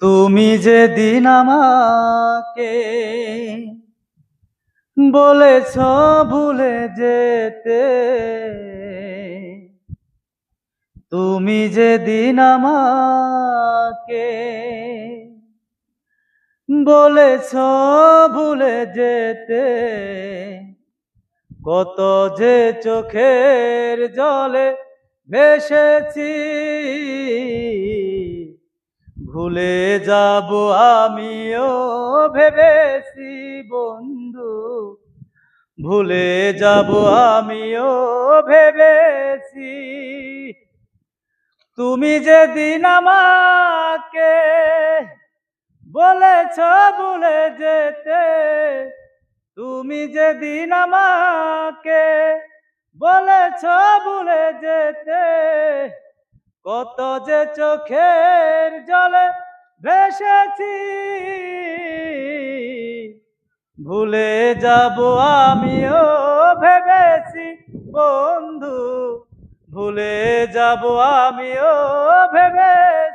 তুমি যেদিন আমাকে বলেছ ভুলে যেতে, তুমি যেদিন আমাকে বলেছ ভুলে যেতে, কত যে চোখের জলে ভেসেছি, ভুলে যাব আমিও ভেবেছি বন্ধু, ভুলে যাব আমিও ভেবেছি। তুমি যেদিন আমাকে বলেছ ভুলে যেতে, তুমি যেদিন আমাকে বলেছ ভুলে যেতে, কত যে চোখের জলে ভেসেছি, ভুলে যাব আমিও ভেবেছি বন্ধু, ভুলে যাব আমিও ভেবেছি।